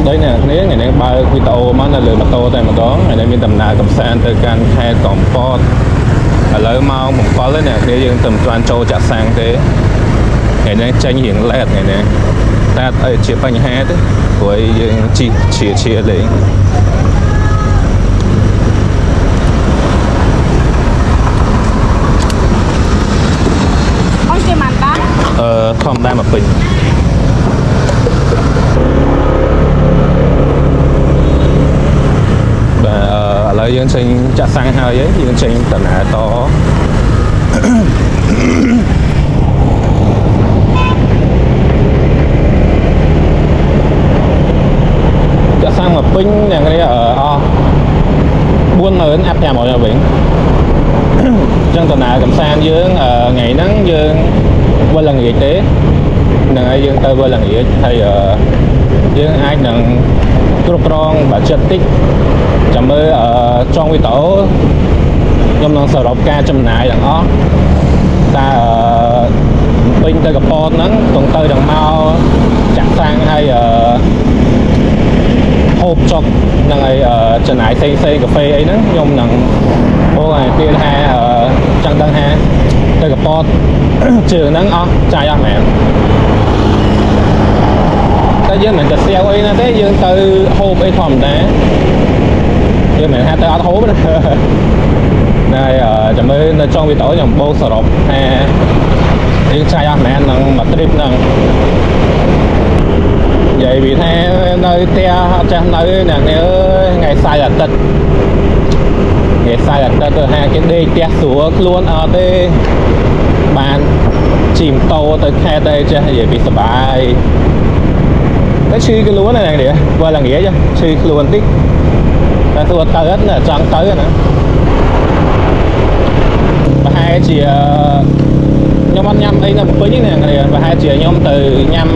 đây nè ngày nay bao quy tàu mà là lừa mà tô tại mà đó ngày nay mình tầm nào tầm san từ can khe cổng port ở lỡ mau một có lấy nè cái dương tầm toàn châu chặt sang thế ngày nay tranh hiện lẹt ngày nay ta ở chia bánh hé đấy của dương chia lấy ông chơi màn bá không đa mà bình là dương sinh chặt sang hai ấy dương sinh tận hạ to chặt sang mà pin nhà cái ở buôn lớn áp nhà mọi người biển chân tận hạ cầm sang dương ngày nắng dương qua lần nghỉ tế nâng ai dương tơ qua lần nghỉ hay dương ai nâng cướp rong và chất tích chậm mới ở trong cái tổ nhom năng sở đọc ca chậm nại đằng đó ta pin tới gặp pon nắng tuần tới đằng mau chặt sang hay hộp chọc năng ấy chậm nại xây cà phê ấy nắng nhom năng ô này kia ha trăng tăng ha tới gặp pon trường nắng ó trai ra mẹ ta dương mình chặt xeo ấy nó thế dương từ hộp ấy thòm đá nhưng mình hai tay áo thố đó này chậm mới trong cái tổ nhầm bô sờ rộp ha những chai ăn mẹ năng mặt trip năng vậy vì thế nơi te trong nơi nè ngày sai là tật ngày sai là tật hai cái đê te xuống luôn ở đây bàn chìm tàu tới khe đây chứ vậy bị sập bài cái suy cái lúa này này để qua là nghĩa chứ suy luôn tích ta thua tới hết là trắng tới rồi nè và hai chị nhóm ăn nhâm ấy là một cái này và hai chị nhóm từ nhâm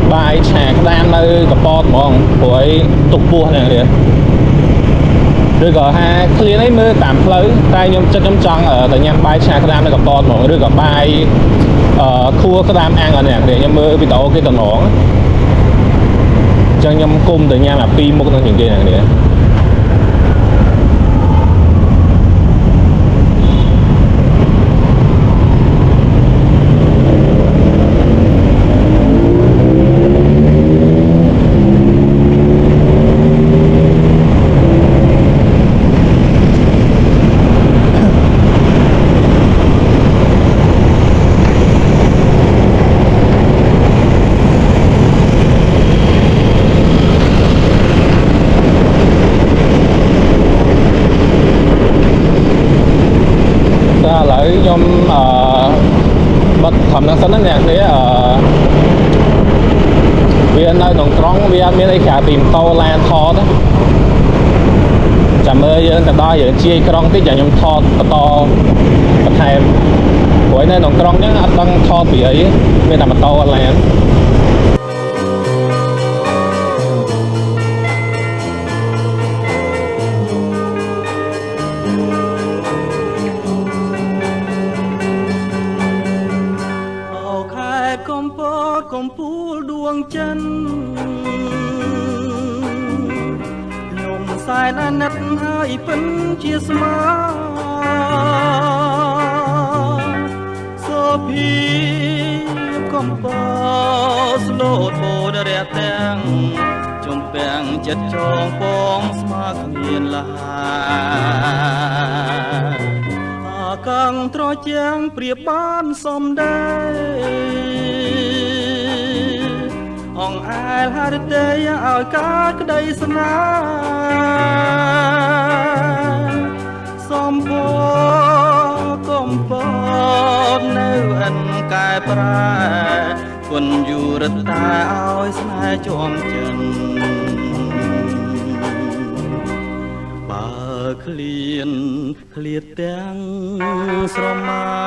bài trà đam nơi gặp bọt mong của tục bùa này kìa rồi có hai clear ấy mới tạm lấy tay nhóm chất nhóm trăng ở tại nhâm bài trà đam nơi gặp bọt mong rồi có bài khua cái đam ăn ở này để nhóm mơ bị tổ cái tầng nón cho nhóm cung từ nhâm là pi một trong những cái này kìa nhóm bật thầm năng sân đó nè thế vì nơi đồng trống vì anh mới cả tìm tàu lan thọ đó chả mới từ đó giờ chia con tí giờ nhóm thọ to thèm cuối nơi đồng trống nhá đang thọ bị ấy mới làm tàu lanកំពូលដួងចិនខ្ញុំសែនអាណិតហើយពិនជាស្មាសូភីកំពស្លូតបូដរះទាំងចំពាំងចិត្តចងពងស្មាគ្មានលាកងត្រជាងព្រៀបបានសំដែរអងអែលហារទេឲ្យកើតក្តីស្នេហ៍សំពកំពតនៅអិនកែប្រែគុណយូរតែឲ្យស្នេហ៍ជាប់ចិនបើឃ្លាតទាំងស្រមៃ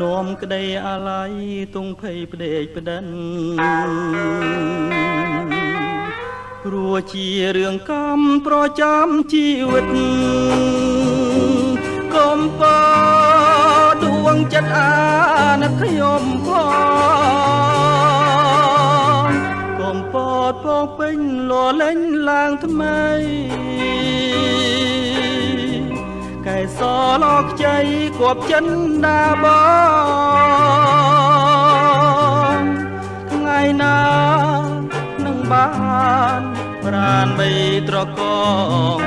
នាំក្តីអាល័យទងភ័យផ្ដេកផ្ដិនព្រោះជារឿងកម្មប្រចាំជីវិតកុំបើដួងចិត្តអាណិតខ្ញុំផងកុំពត ងពេញលលេងឡើងថ្មីកែសលខ្ចីគប់ចិនដាបងថ្ងៃណានឹងបានប្រានបីត្រកង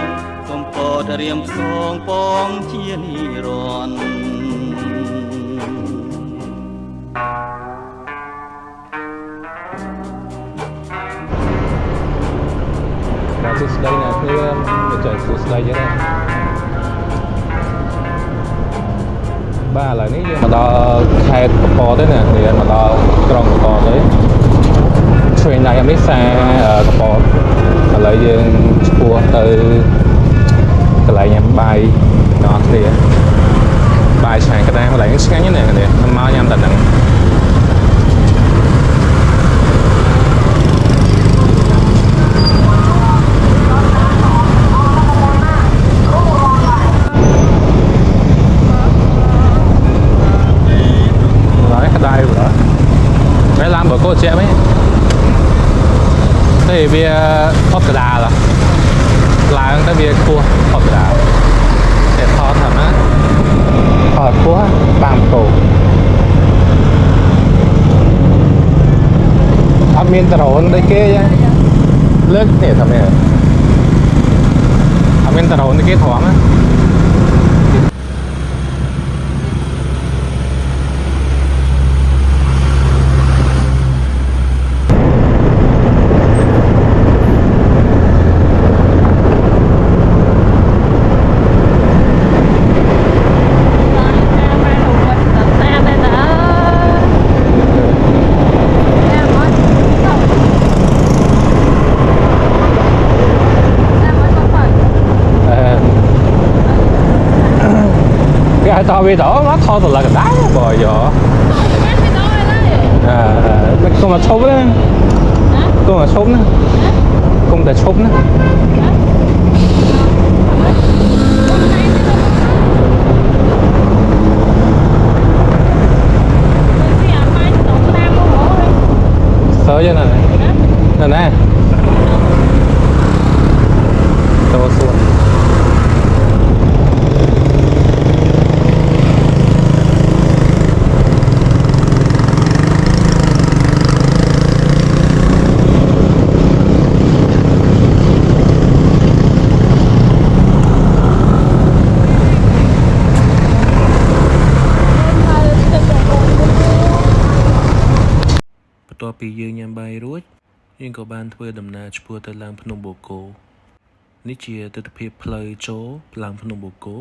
កំពតរៀមផ្សងពងជានិរន្តរ៍សួស្តីអ្នកគ្នាមកចែកសួស្តីចឹងណាបាទឥឡូវនេះយើងមកដល់ខេត្តកពតទេណាគ្នាមកដល់ក្រុងកពតទេ train ដៃនេះសាកពតឥឡូវយើងឆ្ពោះទៅកន្លែងញ៉ាំបាយដល់គ្នាបាយឆ្ងាញ់ក្តារកន្លែងឆ្ងាញ់ណាស់គ្នាមកញ៉ាំតែហ្នឹងcô trẻ mấy đây bia hot đà là cái bia cua hot đà để thọ thật á thọ cua bằng cổ ăn miên tàu đây kia nha lớn để thầm này ăn miên tàu đây kia thoáng á tao bây giờ nó thò từ là cái đá bò giờ con là sốt đấy con là sốt nữa con là sốt nữa sợ chứ này này nè tao xuốngต่อពីយើងញ៉ាំបាយរួចយើងក៏បានធ្វើដំណើរឆ្ពោះទៅឡើងភ្នំបូកគោនេះជាទិដ្ឋភាពផ្លូវចូលឡើងភ្នំបូកគោ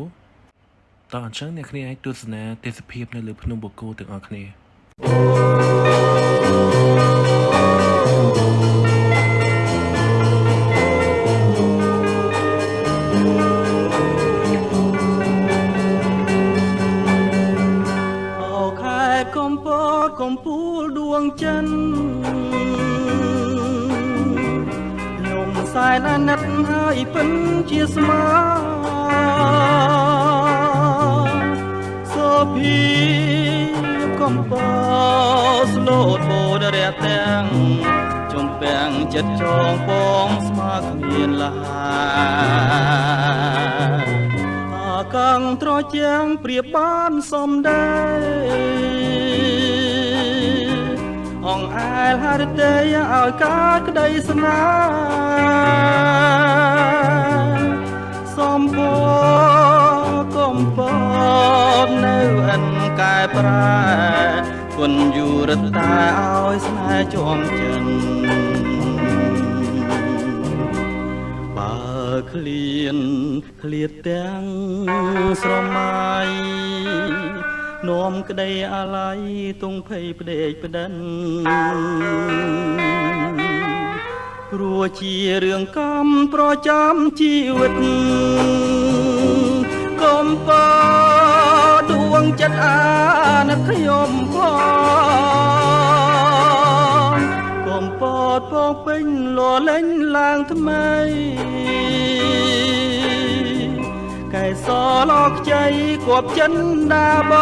តោះអញ្ចឹងអ្នកគ្នាអាចទស្សនាទេសភាពនៅលើភ្នំបូកគោទាំងអស់គ្នាកំពូលដួងចិនខ្ញុំសែនអាណិតហើយពិនជាស្មាសូភីកំពស្លូតបូដរះទាំងចំពាំងចិត្តចងពងស្មើគ្មានឡាកងត្រជាងព្រៀបបានសំដែរអងអែលហរិទេឲ្យកើតក្តីស្នេហ៍សំពកំពតនៅអិនកែប្រែគុណយូរតាឲ្យស្នេហ៍ជាប់ចិនបើឃ្លាតទាំងស្រមៃនាំក្តីអាល័យទងភ័យផ្ដេកផ្ដិនព្រោះជារឿងកម្មប្រចាំជីវិតកុំបដួងចិត្តអាណិតខ្ញុំផងកុំពតពងពេញលលេងឡើងថ្មីកែសលខ្ចីគប់ចិនដាប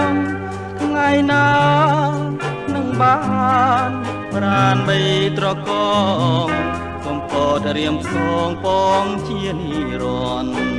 ងថ្ងៃណានឹងបាន ប្រានបីត្រកងកំពតរៀមផ្សងពងជានិរន្តរ៍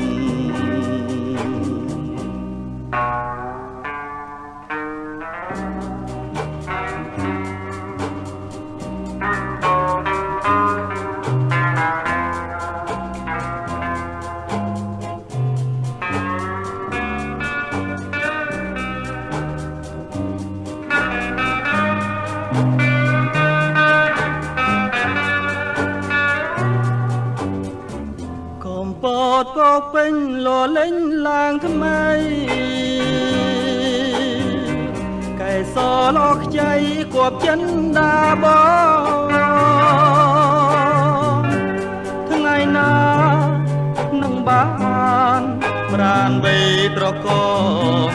កំពតពកពេញលលេងឡើងថ្មីកែសលអខ្ចីគប់ចិនដាបងថ្ងៃណានឹងបានប្រានបីត្រកង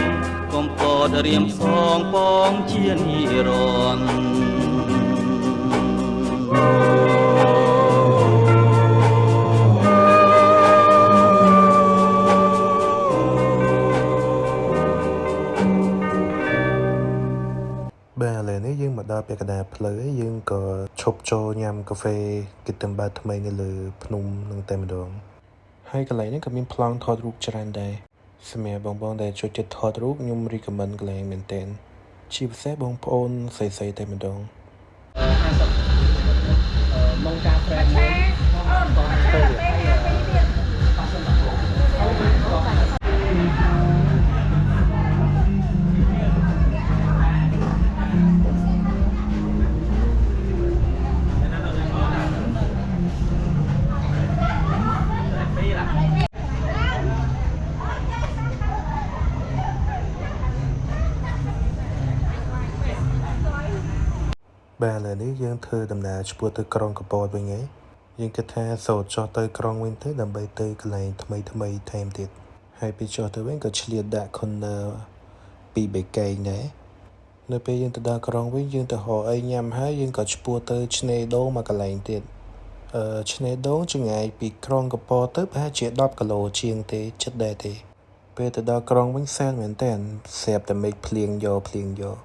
កំពតរៀមសងពងជានិរន្តរ៍ បាទឥឡូវនេះយើងមកដល់ពាក់កណ្ដាលផ្លូវហើយយើងក៏ឈប់ចូលញ៉ាំកាហ្វេគិតតាមបាតថ្មីនៅលើភ្នំនឹងតែម្ដងហើយកន្លែងនេះក៏មានប្លង់ថតរូបច្រើនដែរសម្រាប់បងៗដែលចូលចិត្តថតរូបខ្ញុំ recommend កន្លែងមែនទែនជាពិសេសបងប្អូនស្រីៗតែម្ដង ម៉ោងកាហ្វេមួយបាទឥឡូវនេះយើងធ្វើដំណើរឆ្ពោះទៅក្រុងកំពតវិញហើយយើងគិតថាសូត្រចុះទៅក្រុងវិញទៅដើម្បីទៅកន្លែងថ្មីថែមទៀតហើយពេលចុះទៅវិញក៏ឆ្លៀតដាក់ corner ពីរបីកែងដែរនៅពេលយើងទៅដល់ក្រុងវិញយើងទៅរកអីញ៉ាំហើយយើងក៏ឆ្ពោះទៅឆ្នេរដូងមកកន្លែងទៀតឆ្នេរដូងចម្ងាយពីក្រុងកំពតទៅប្រហែលជា10គីឡូជាងទេជិតដែរទេពេលទៅដល់ក្រុងវិញសែនមែនតើស្រាប់តែមេឃភ្លៀងយក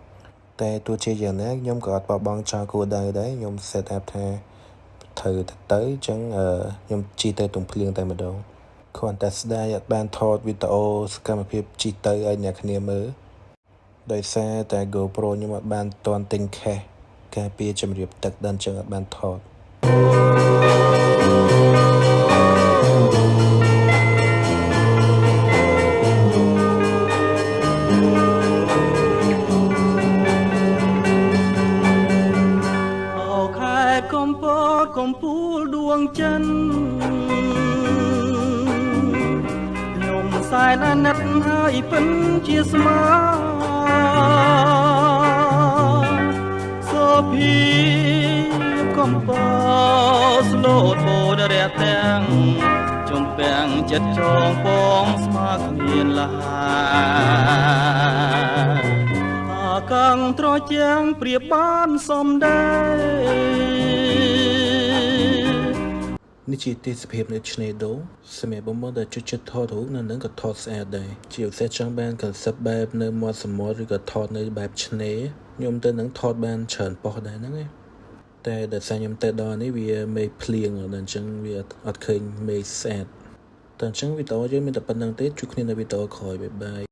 តែទោះជាយ៉ាងណាខ្ញុំក៏អត់បោះបង់ចោលគោលដៅដែរខ្ញុំ set up ថាត្រូវទៅអញ្ចឹងខ្ញុំជីទៅទំភ្លៀងតែម្ដងគ្រាន់តែស្ដាយអត់បានថតវីដេអូសកម្មភាពជីទៅឲ្យអ្នកគ្នាមើលដោយសារតែ GoPro ខ្ញុំអត់បានទាន់ទិញ cache ការពារជំរាបទឹកដល់អញ្ចឹងអត់បានថត កំពូលដួងចិនខ្ញុំសែនអាណិតហើយពិនជាស្មាសូភីកំពស្លូតបូនរះទាំងចំពាំងចិត្តចងពងស្មាគ្មានលាកងត្រជាងព្រៀបបានសំដែនេះជាទេសភាពនៅឆ្នេរដូងសម្រាប់បងប្អូនដែលចូលចិត្តថតរូបនៅនឹងក៏ថតស្អាតដែរជាពិសេសចង់បាន concept បែបនៅមាត់សមុទ្រឬក៏ថតនៅបែបឆ្នេរខ្ញុំទៅនឹងថតបានច្រើនប៉ុស្តិ៍ដែរហ្នឹងឯងតែដោយសារខ្ញុំទៅដល់នេះវាមេឃភ្លៀងដល់អញ្ចឹងវាអត់ឃើញមេឃស្អាតតែអញ្ចឹងវីដេអូយើងមានតែប៉ុណ្្នឹងទេជួបគ្នានៅវីដេអូក្រោយបាយបាយ